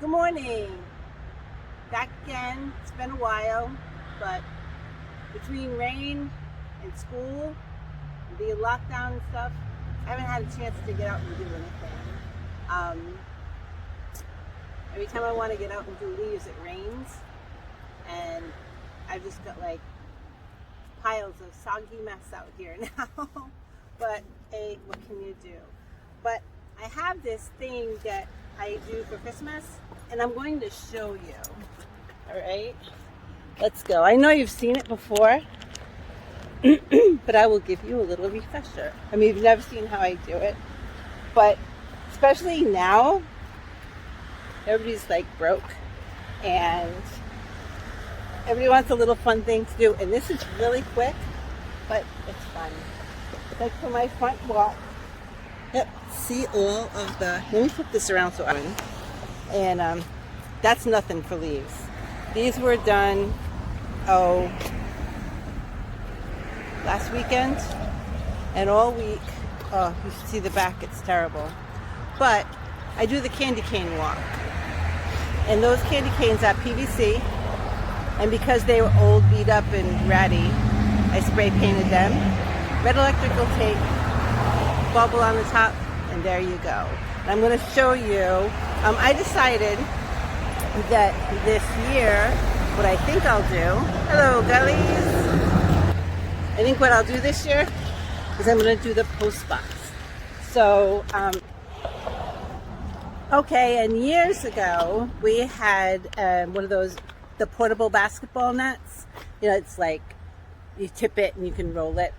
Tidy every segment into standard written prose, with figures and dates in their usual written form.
Good morning. Back again. It's been a while, but between rain and school, and being locked down and stuff, I haven't had a chance to get out and do anything. Um, every time I want to get out and do leaves, it rains, and I've just got like piles of soggy mess out here now. But hey, what can you do? But I have this thing that I do for Christmas, and I'm going to show you. All right, let's go. I know you've seen it before, but I will give you a little refresher. I mean, you've never seen how I do it, but especially now, everybody's like broke, and everybody wants a little fun thing to do. And this is really quick, but it's fun. It's like for my front walk. Yep, see all of the, let me flip this around so I'm, and that's nothing for leaves. These were done, last weekend, and all week. Oh, you see the back, it's terrible. But I do the candy cane walk, and those candy canes are PVC, and because they were old, beat up, and ratty, I spray painted them. Red electrical tape, bubble on the top, and there you go. And I'm going to show you, I decided that this year, what I think I'll do, hello gullies, I think what I'll do this year is I'm going to do the post box. So, okay, and years ago, we had one of those, the portable basketball nets. You know, it's like, you tip it and you can roll it.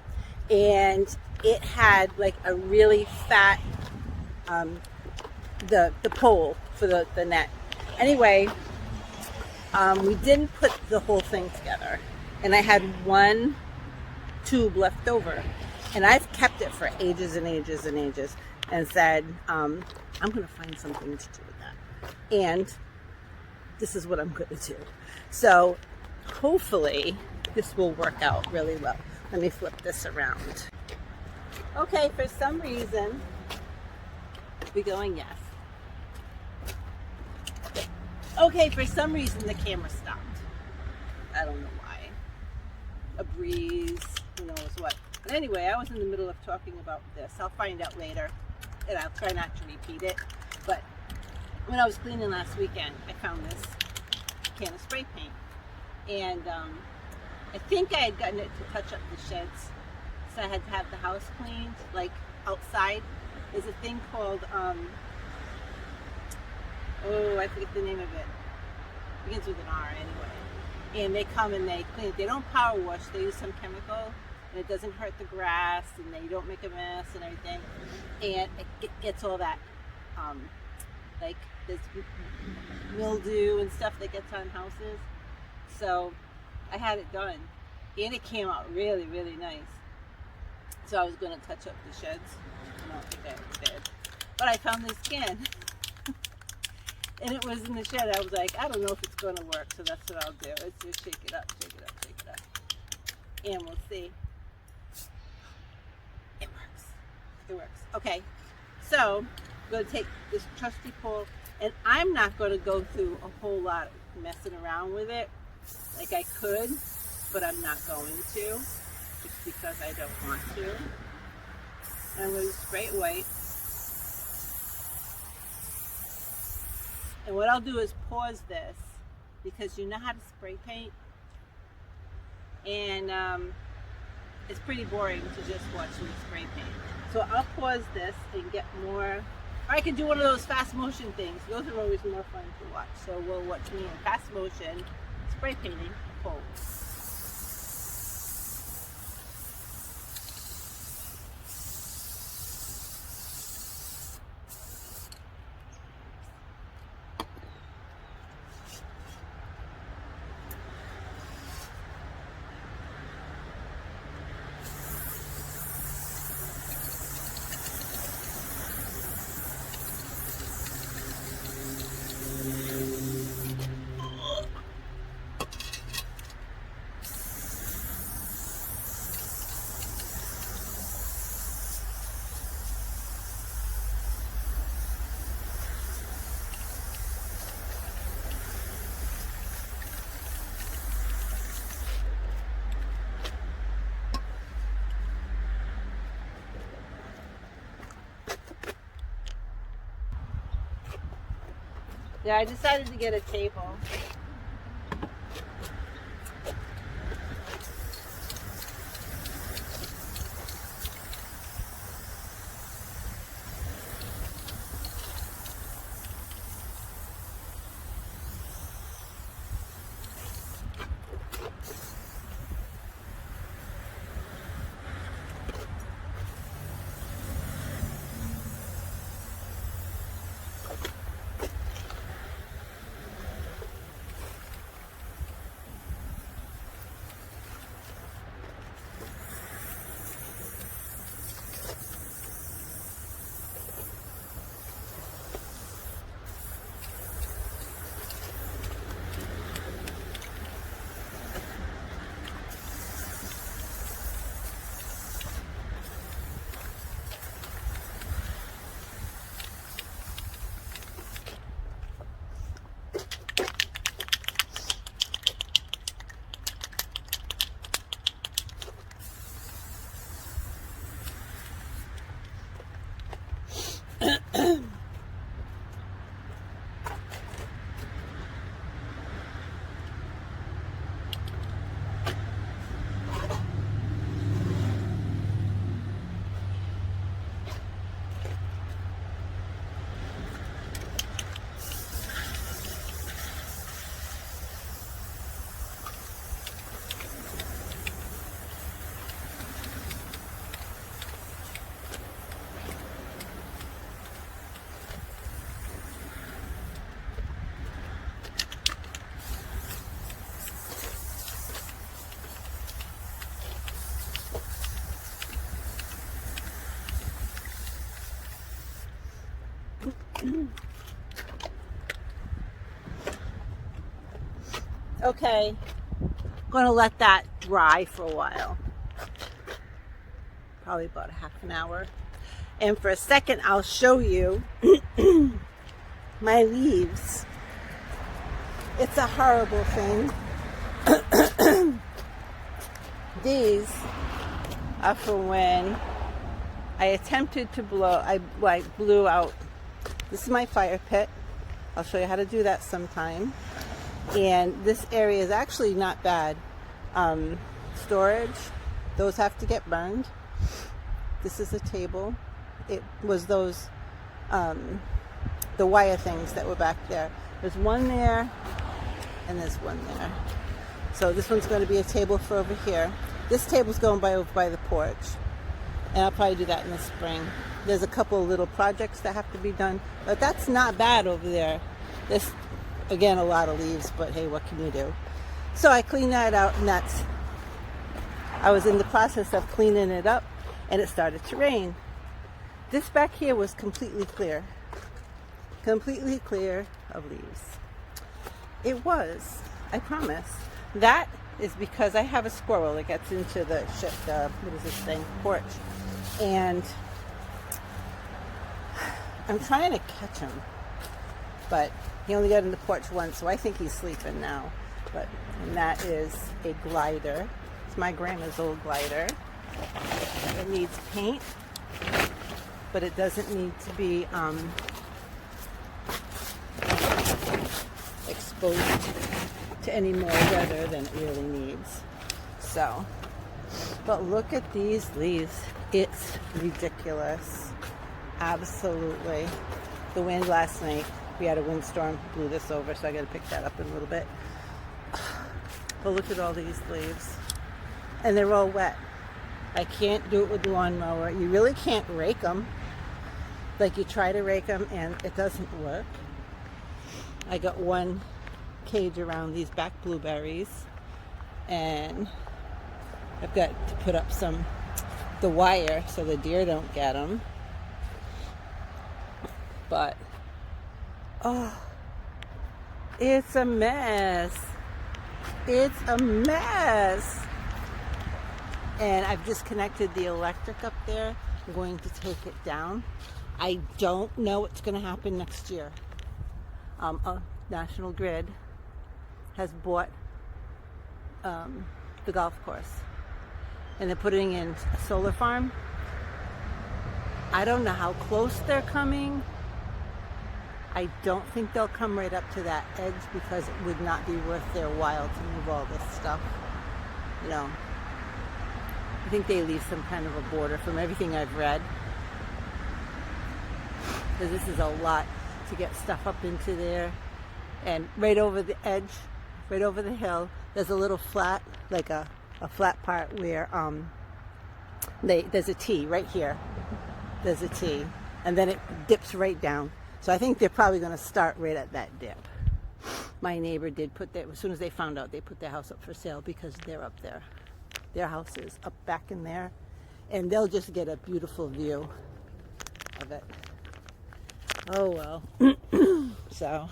And it had like a really fat, the pole for the net. Anyway, we didn't put the whole thing together, and I had one tube left over, and I've kept it for ages and ages and ages, and said, I'm going to find something to do with that, and this is what I'm going to do. So hopefully this will work out really well. Let me flip this around. Okay, for some reason, we going yes. Okay, for some reason the camera stopped. I don't know why. A breeze, who knows what. But anyway, I was in the middle of talking about this. I'll find out later, and I'll try not to repeat it. But when I was cleaning last weekend, I found this can of spray paint. And I think I had gotten it to touch up the sheds. So I had to have the house cleaned, like outside. There's a thing called, I forget the name of it. It begins with an R anyway. And they come and they clean it. They don't power wash, they use some chemical, and it doesn't hurt the grass, and they don't make a mess and everything. And it gets all that, like this mildew and stuff that gets on houses. So I had it done, and it came out really, really nice. So I was going to touch up the sheds. I don't think I ever did. But I found this can. And it was in the shed. I was like, I don't know if it's going to work, so that's what I'll do. Let's just shake it up, shake it up, shake it up. And we'll see. It works. It works. Okay. So I'm going to take this trusty pole, and I'm not going to go through a whole lot of messing around with it like I could, but I'm not going to. Just because I don't want to. And I'm going to spray it white. And what I'll do is pause this, because you know how to spray paint. And it's pretty boring to just watch me spray paint. So I'll pause this and get more, or I can do one of those fast motion things. Those are always more fun to watch. So we'll watch me in fast motion spray painting a pole. Yeah, I decided to get a table. Okay, I'm going to let that dry for a while. Probably about a half an hour. And for a second, I'll show you my leaves. It's a horrible thing. These are from when I attempted to I blew out. This is my fire pit. I'll show you how to do that sometime. And this area is actually not bad. Storage, those have to get burned. This is a table. It was those, the wire things that were back there. There's one there, and there's one there. So this one's going to be a table for over here. This table's going over by the porch. And I'll probably do that in the spring. There's a couple of little projects that have to be done. But that's not bad over there. There's, again, a lot of leaves, but hey, what can you do? So I cleaned that out, and I was in the process of cleaning it up, and it started to rain. This back here was completely clear of leaves. It was, I promise. That is because I have a squirrel that gets into the what is this thing, porch, and I'm trying to catch him, but he only got in the porch once, so I think he's sleeping now. And that is a glider. It's my grandma's old glider. It needs paint, but it doesn't need to be exposed to any more weather than it really needs. So, but look at these leaves. It's ridiculous. Absolutely. The wind last night, we had a windstorm, blew this over, so I got to pick that up in a little bit. But look at all these leaves. And they're all wet. I can't do it with the lawnmower. You really can't rake them. Like, you try to rake them and it doesn't work. I got one cage around these back blueberries, and I've got to put up the wire so the deer don't get them. But oh, it's a mess. It's a mess. And I've disconnected the electric up there. I'm going to take it down. I don't know what's going to happen next year. National Grid has bought the golf course, and they're putting in a solar farm. I don't know how close they're coming, I don't think they'll come right up to that edge because it would not be worth their while to move all this stuff. You know, I think they leave some kind of a border from everything I've read. Because this is a lot to get stuff up into there. And right over the edge, right over the hill, there's a little flat, like a flat part where there's a T right here. There's a T. And then it dips right down. So I think they're probably going to start right at that dip. My neighbor did put that, as soon as they found out, they put their house up for sale because they're up there. Their house is up back in there. And they'll just get a beautiful view of it. Oh well. So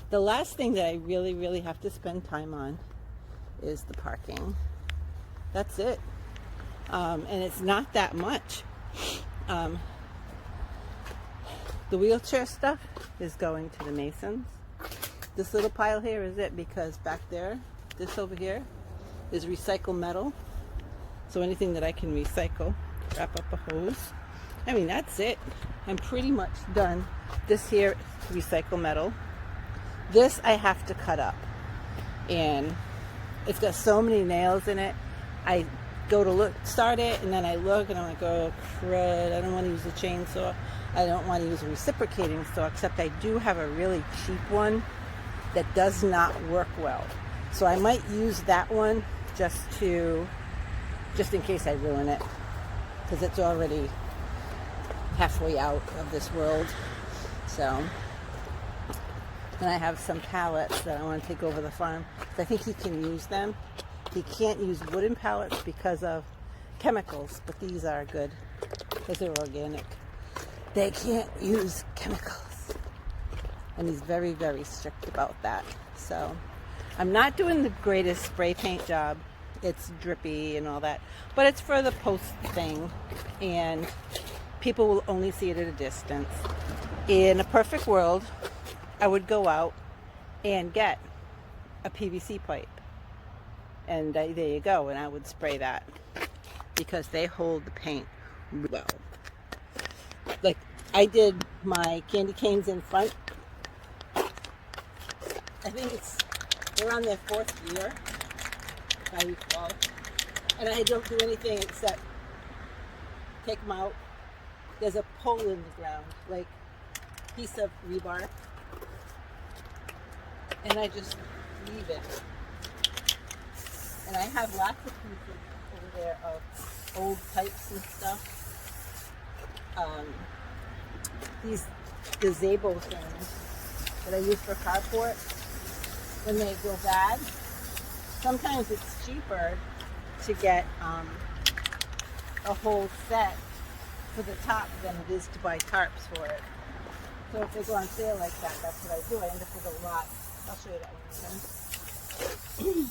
the last thing that I really, really have to spend time on is the parking. That's it. And it's not that much. The wheelchair stuff is going to the Masons. This little pile here is it because back there, this over here, is recycled metal. So anything that I can recycle, wrap up a hose. I mean, that's it. I'm pretty much done. This here, recycle metal. This I have to cut up. And it's got so many nails in it. I go to start it, and then I look, and I'm like, oh, crud. I don't want to use a chainsaw. I don't want to use a reciprocating saw, except I do have a really cheap one that does not work well. So I might use that one just in case I ruin it, because it's already halfway out of this world. So, and I have some pallets that I want to take over the farm. I think he can use them. He can't use wooden pallets because of chemicals, but these are good because they're organic. They can't use chemicals. And he's very, very strict about that. So I'm not doing the greatest spray paint job. It's drippy and all that. But it's for the post thing. And people will only see it at a distance. In a perfect world, I would go out and get a PVC pipe. And there you go. And I would spray that. Because they hold the paint well. Like, I did my candy canes in front. I think they're on their 4th year, if I recall. And I don't do anything except take them out. There's a pole in the ground, like piece of rebar. And I just leave it. And I have lots of pieces over there of old pipes and stuff. These gazebo things that I use for carport, when they go bad, sometimes it's cheaper to get a whole set for the top than it is to buy tarps for it. So if they go on sale like that, that's what I do. I end up with a lot. I'll show you that one.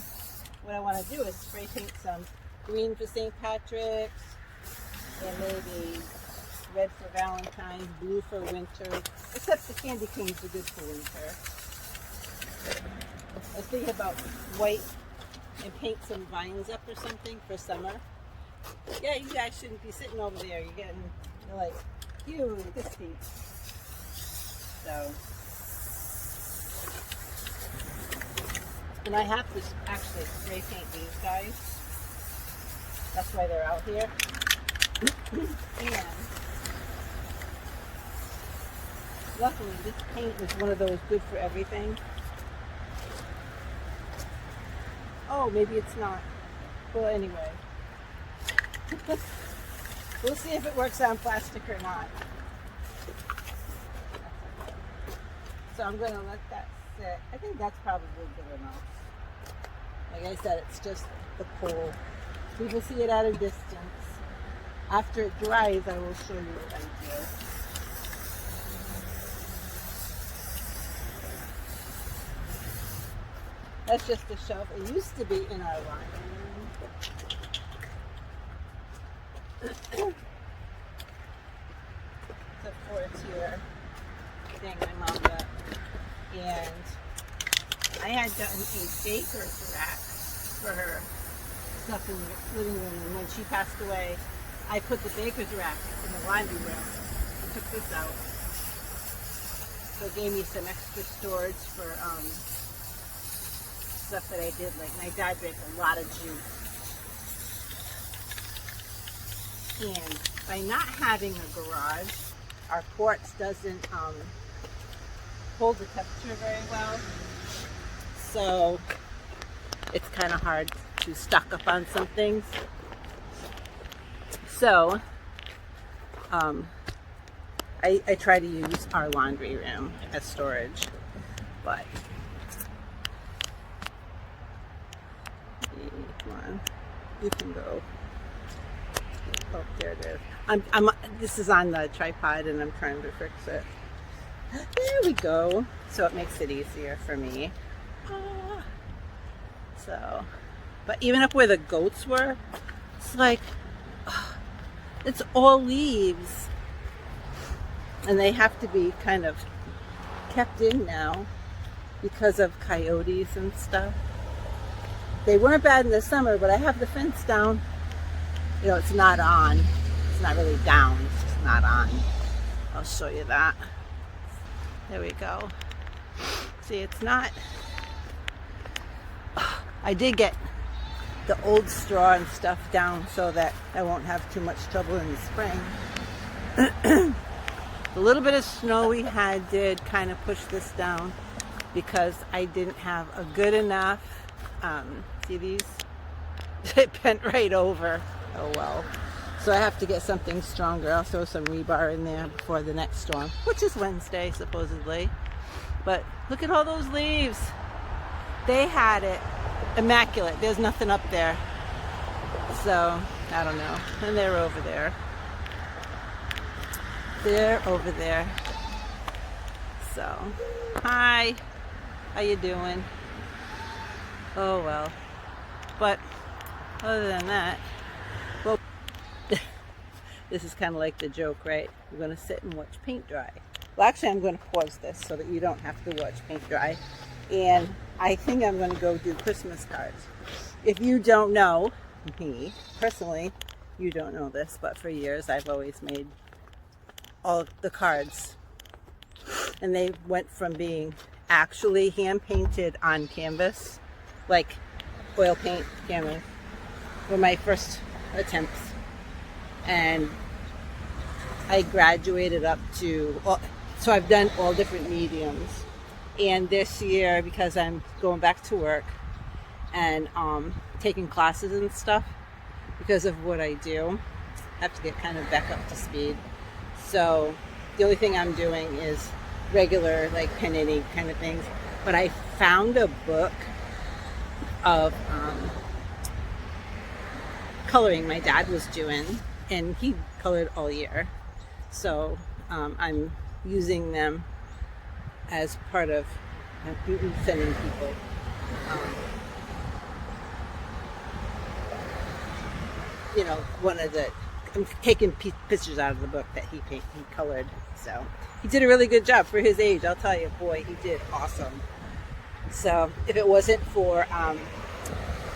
What I want to do is spray paint some green for St. Patrick's, and maybe red for Valentine's, blue for winter, except the candy canes are good for winter. I was thinking about white and paint some vines up or something for summer. Yeah, you guys shouldn't be sitting over there. You're like, you, this deep. So, and I have to actually spray paint these guys. That's why they're out here. And luckily, this paint is one of those good for everything. Oh, maybe it's not. Well, anyway. We'll see if it works on plastic or not. So I'm going to let that sit. I think that's probably good enough. Like I said, it's just the pole. People see it at a distance. After it dries, I will show you what I do. That's just a shelf. It used to be in our laundry room. It's a 4-tier thing my mom got. And I had gotten a baker's rack for her stuff in the living room. And when she passed away, I put the baker's rack in the laundry room. I took this out. So it gave me some extra storage for stuff that I did. Like my dad drank a lot of juice. And by not having a garage, our porch doesn't hold the temperature very well. So it's kind of hard to stock up on some things. So I try to use our laundry room as storage, but come on, you can go. Oh, there it is. This is on the tripod and I'm trying to fix it. There we go. So it makes it easier for me. So, but even up where the goats were, it's like, it's all leaves. And they have to be kind of kept in now because of coyotes and stuff. They weren't bad in the summer, but I have the fence down. You know, it's not on. It's not really down. It's just not on. I'll show you that. There we go. See, it's not. I did get the old straw and stuff down so that I won't have too much trouble in the spring. The little bit of snow we had did kind of push this down because I didn't have a good enough, see these? It bent right over. Oh well. So I have to get something stronger. I'll throw some rebar in there before the next storm, which is Wednesday supposedly. But look at all those leaves. They had it immaculate. There's nothing up there. So, I don't know. And they're over there. They're over there. So, hi. How you doing? Oh well. But other than that, well, this is kind of like the joke, right? We're going to sit and watch paint dry. Well, actually, I'm going to pause this so that you don't have to watch paint dry. And I think I'm going to go do Christmas cards. If you don't know me, personally, you don't know this, but for years I've always made all the cards. And they went from being actually hand painted on canvas, like oil paint canvas, were my first attempts. And I graduated up to, so I've done all different mediums. And this year, because I'm going back to work and taking classes and stuff, because of what I do, I have to get kind of back up to speed. So the only thing I'm doing is regular, like pen and ink kind of things. But I found a book of coloring my dad was doing, and he colored all year. So I'm using them as part of sending people. You know, I'm taking pictures out of the book that he colored. So he did a really good job for his age. I'll tell you, boy, he did awesome. So if it wasn't for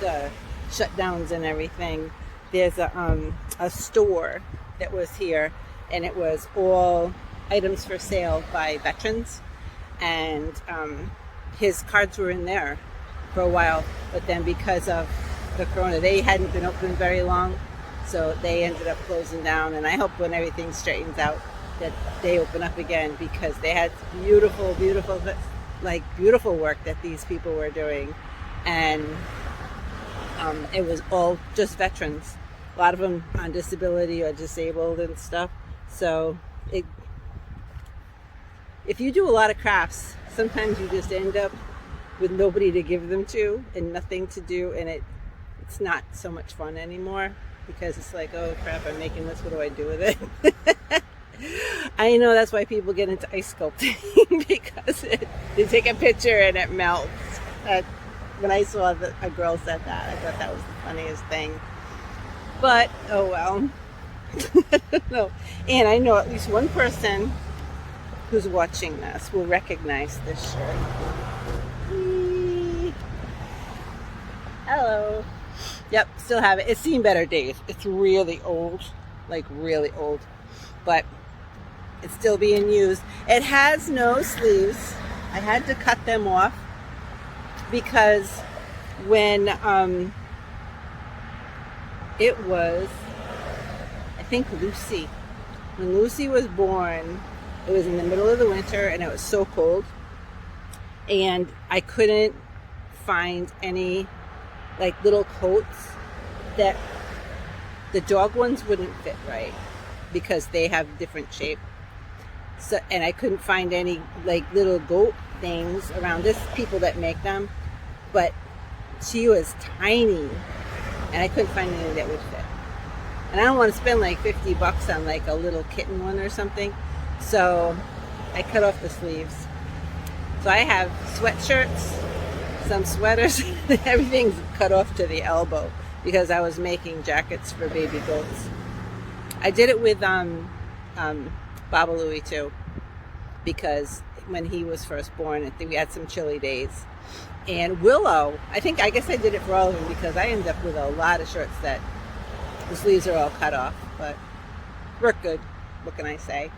the shutdowns and everything, there's a store that was here, and it was all items for sale by veterans. And his cards were in there for a while, but then because of the corona, they hadn't been open very long, so they ended up closing down. And I hope when everything straightens out that they open up again, because they had beautiful work that these people were doing. And it was all just veterans, a lot of them on disability or disabled and stuff. So if you do a lot of crafts, sometimes you just end up with nobody to give them to and nothing to do, and it's not so much fun anymore, because it's like, oh crap, I'm making this, what do I do with it? I know that's why people get into ice sculpting, because they take a picture and it melts. When I saw a girl said that, I thought that was the funniest thing. But, oh well. No. And I know at least one person who's watching this will recognize this shirt. Whee! Hello. Yep, still have it. It's seen better days. It's really old, like really old. But It's still being used. It has no sleeves. I had to cut them off because when it was, I think Lucy. When Lucy was born, it was in the middle of the winter and it was so cold. And I couldn't find any like little coats that the dog ones wouldn't fit right because they have different shape. So, and I couldn't find any like little goat things around. There's people that make them, but she was tiny and I couldn't find any that would fit. And I don't want to spend like $50 on like a little kitten one or something. So I cut off the sleeves. So I have sweatshirts, some sweaters, everything's cut off to the elbow because I was making jackets for baby goats. I did it with Babalooey too, because when he was first born, I think we had some chilly days. And Willow, I guess I did it for all of them because I ended up with a lot of shirts that the sleeves are all cut off, but work good. What can I say?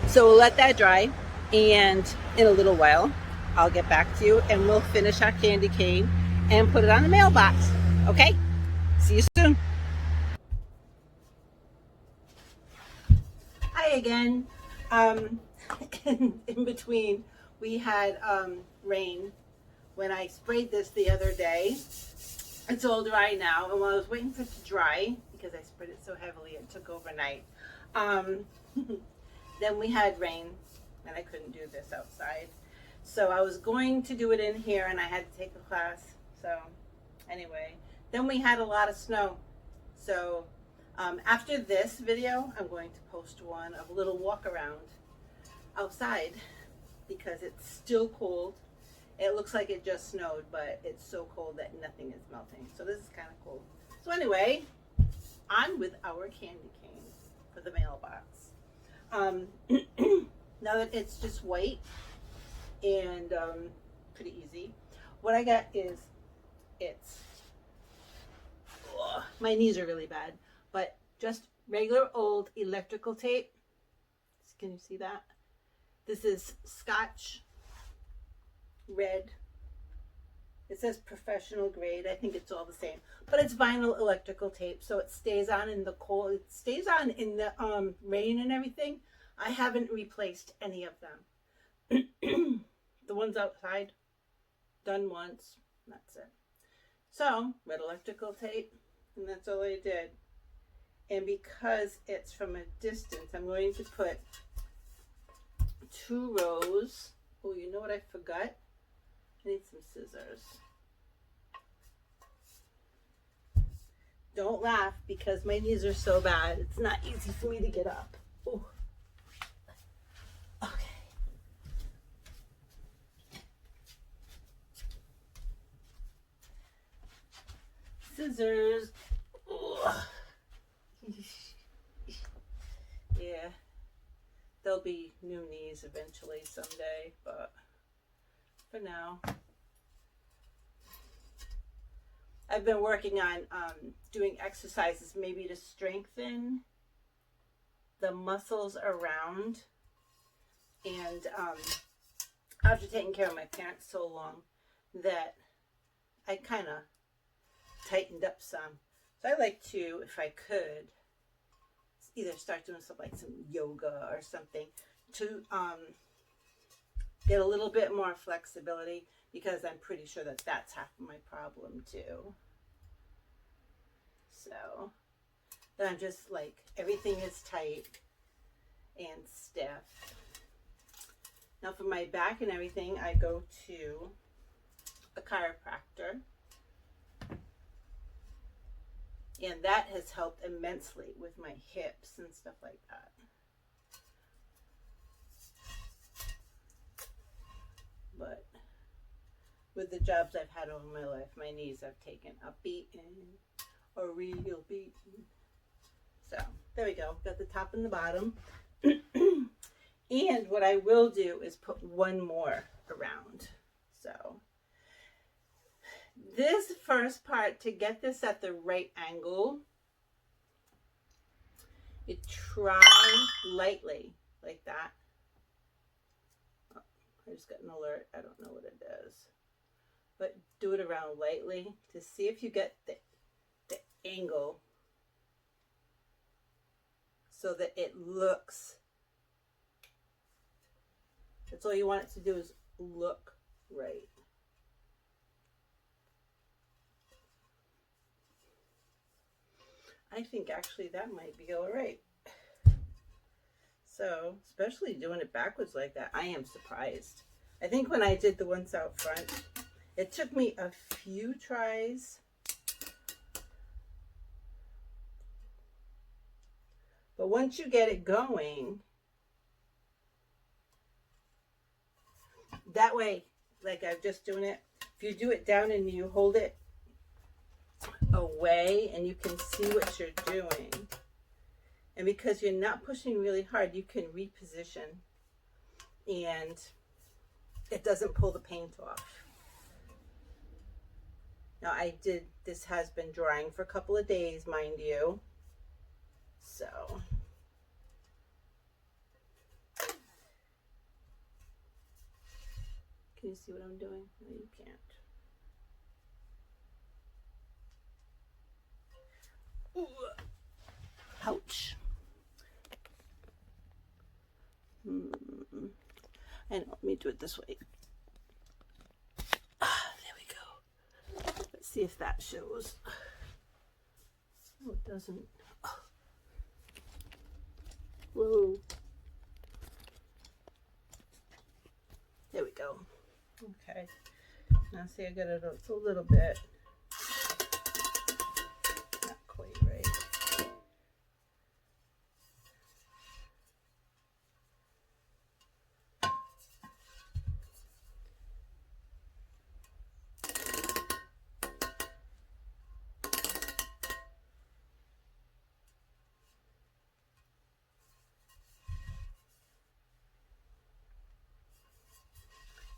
So we'll let that dry, and in a little while, I'll get back to you and we'll finish our candy cane and put it on the mailbox. Okay? See you soon. Hi again. In between, we had rain. When I sprayed this the other day, it's all dry now. And while I was waiting for it to dry, because I sprayed it so heavily, it took overnight. Then we had rain, and I couldn't do this outside. So I was going to do it in here, and I had to take a class. So anyway, then we had a lot of snow. So after this video, I'm going to post one of a little walk around outside because it's still cold. It looks like it just snowed, but it's so cold that nothing is melting. So this is kind of cool. So anyway, on with our candy cane for the mailbox. Now that it's just white and pretty easy, what I got is my knees are really bad, but just regular old electrical tape. Can you see that? This is Scotch red. It says professional grade. I think it's all the same, but it's vinyl electrical tape, so it stays on in the cold. It stays on in the rain and everything. I haven't replaced any of them. The ones outside, done once. That's it. So red electrical tape, and that's all I did. And because it's from a distance, I'm going to put 2 rows. Oh, you know what I forgot? I need some scissors. Don't laugh because my knees are so bad. It's not easy for me to get up. Ooh. Okay. Scissors. Yeah. There'll be new knees eventually someday, but for now, I've been working on doing exercises maybe to strengthen the muscles around. And after taking care of my parents so long, that I kind of tightened up some. So I like to, if I could, either start doing something like some yoga or something to get a little bit more flexibility, because I'm pretty sure that that's half of my problem too. So then I'm just like, everything is tight and stiff. Now for my back and everything, I go to a chiropractor. And that has helped immensely with my hips and stuff like that. But with the jobs I've had over my life, my knees have taken a beating, a real beating. So there we go. Got the top and the bottom. And what I will do is put one more around. So this first part, to get this at the right angle, You try lightly like that. Oh, I just got an alert. I don't know what it is. But do it around lightly to see if you get the angle so that it looks. That's all you want it to do, is look right. I think actually that might be all right. So, especially doing it backwards like that, I am surprised. I think when I did the ones out front, it took me a few tries. But once you get it going, that way, like I'm just doing it, if you do it down and you hold it away and you can see what you're doing, and because you're not pushing really hard, you can reposition and it doesn't pull the paint off. Now this has been drying for a couple of days, mind you, so can you see what I'm doing? No, you can't. Ooh. Ouch. I know, let me do it this way. There we go. Let's see if that shows. Oh, it doesn't. Oh. Whoa. There we go. Okay. Now see, I got it, it's a little bit. Not quite right.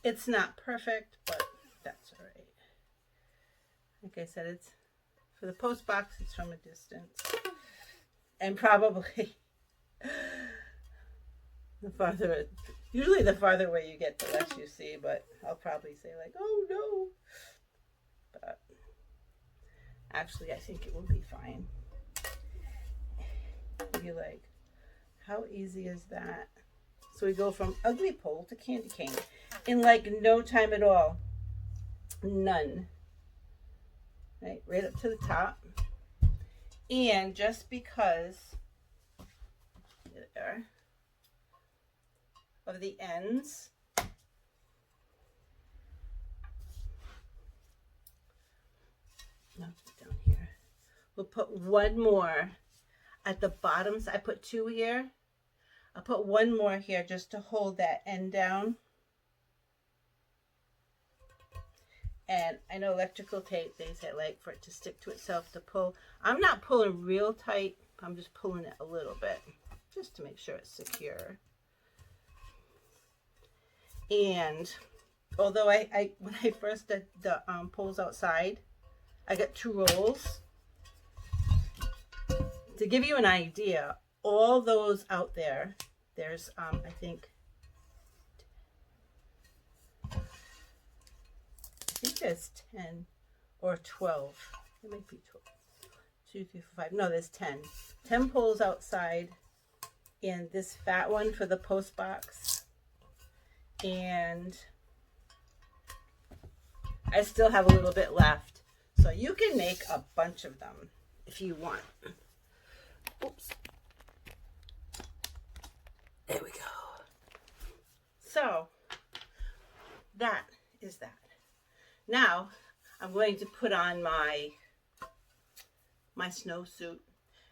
It's not perfect, but that's all right. Like I said, it's for the post box, it's from a distance. And probably usually the farther away you get, the less you see, but I'll probably say like, oh no. But actually, I think it will be fine. You're like, how easy is that? So we go from ugly pole to candy cane in like no time at all. None. Right up to the top. And just because there of the ends, down here, we'll put one more at the bottom. So I put two here. I'll put one more here just to hold that end down. And I know electrical tape, they say like for it to stick to itself to pull. I'm not pulling real tight. I'm just pulling it a little bit just to make sure it's secure. And although I when I first did the poles outside, I got 2 rolls. To give you an idea, all those out there, there's I think there's 10 or 12. It might be 12. 2, 3, 4, 5. No, there's 10. 10 poles outside, and this fat one for the post box. And I still have a little bit left. So you can make a bunch of them if you want. Oops. There we go. So that is that. Now I'm going to put on my snowsuit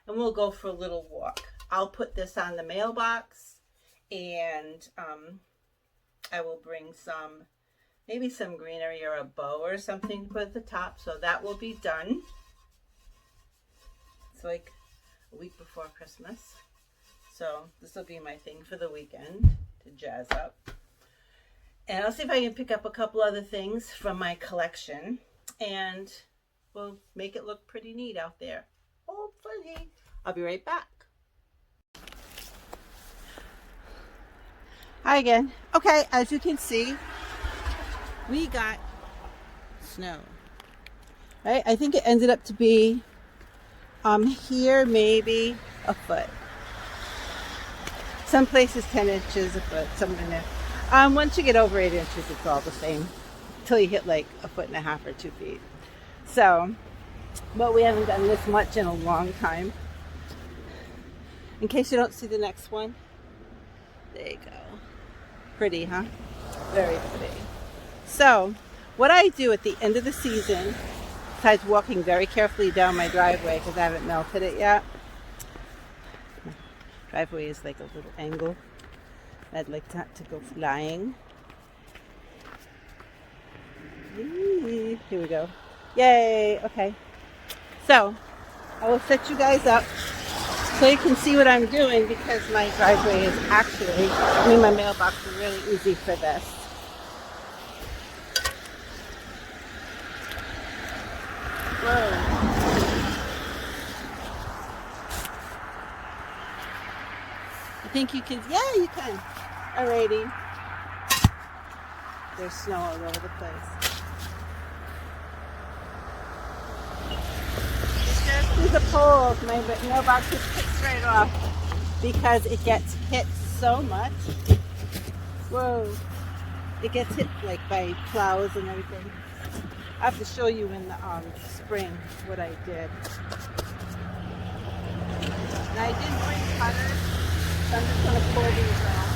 and we'll go for a little walk. I'll put this on the mailbox, and I will bring maybe some greenery or a bow or something to put at the top. So that will be done. It's like a week before Christmas. So this will be my thing for the weekend to jazz up. And I'll see if I can pick up a couple other things from my collection, and we'll make it look pretty neat out there. Hopefully. I'll be right back. Hi again. Okay, as you can see, we got snow. Right? I think it ended up to be here maybe a foot. Some places 10 inches a foot, somewhere in there. Once you get over 8 inches, it's all the same. Until you hit like a foot and a half or 2 feet. So, but we haven't done this much in a long time. In case you don't see the next one. There you go. Pretty, huh? Very pretty. So, what I do at the end of the season, besides walking very carefully down my driveway because I haven't melted it yet. My driveway is like a little angle. I'd like that to go flying. Here we go. Yay! Okay. So, I will set you guys up so you can see what I'm doing because my driveway is actually, my mailbox is really easy for this. Whoa. I think you can, yeah, you can. Alrighty. There's snow all over the place. Just through the poles, my mailbox just kicks right off because it gets hit so much. Whoa. It gets hit like by plows and everything. I have to show you in the spring what I did. And I didn't bring cutters, so I'm just going to pull these off.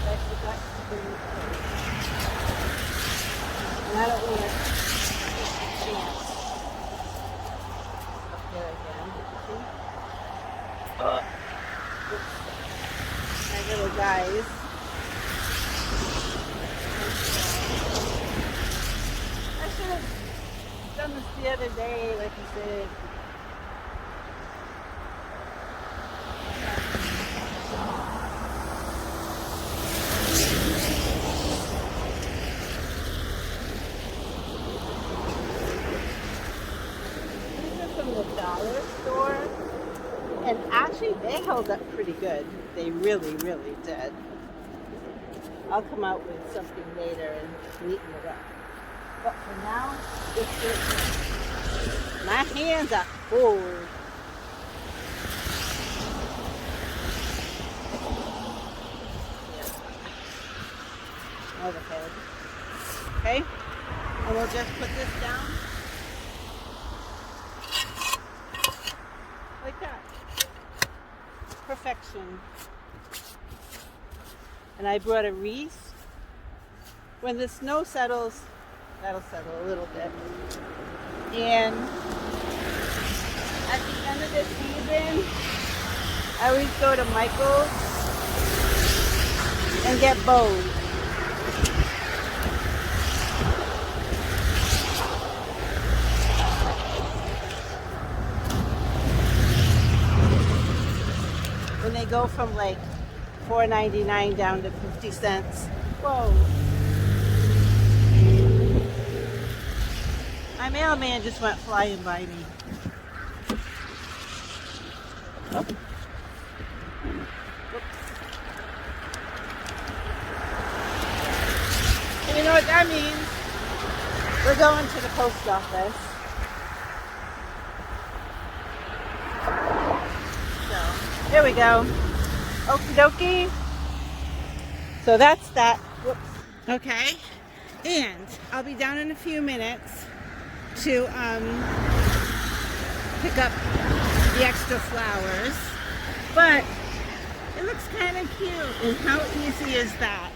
I forgot to bring and I don't want to chance. Up there again. See? My little guys. I should have done this the other day, like you said. These are from the dollar store, and actually they held up pretty good. They really, really did. I'll come out with something later and neaten it up. But for now, this is my hands are cold. Overhead. Okay? And we'll just put this down. Like that. Perfection. And I brought a wreath. When the snow settles, that'll settle a little bit. And at the end of the season, I always go to Michael's and get bows. When they go from like $4.99 down to 50 cents. Whoa. My mailman just went flying by me. Oh. And you know what that means? We're going to the post office. So, here we go. Okie dokie. So that's that. Whoops. Okay. And I'll be down in a few minutes to pick up the extra flowers. But it looks kind of cute. And how easy is that?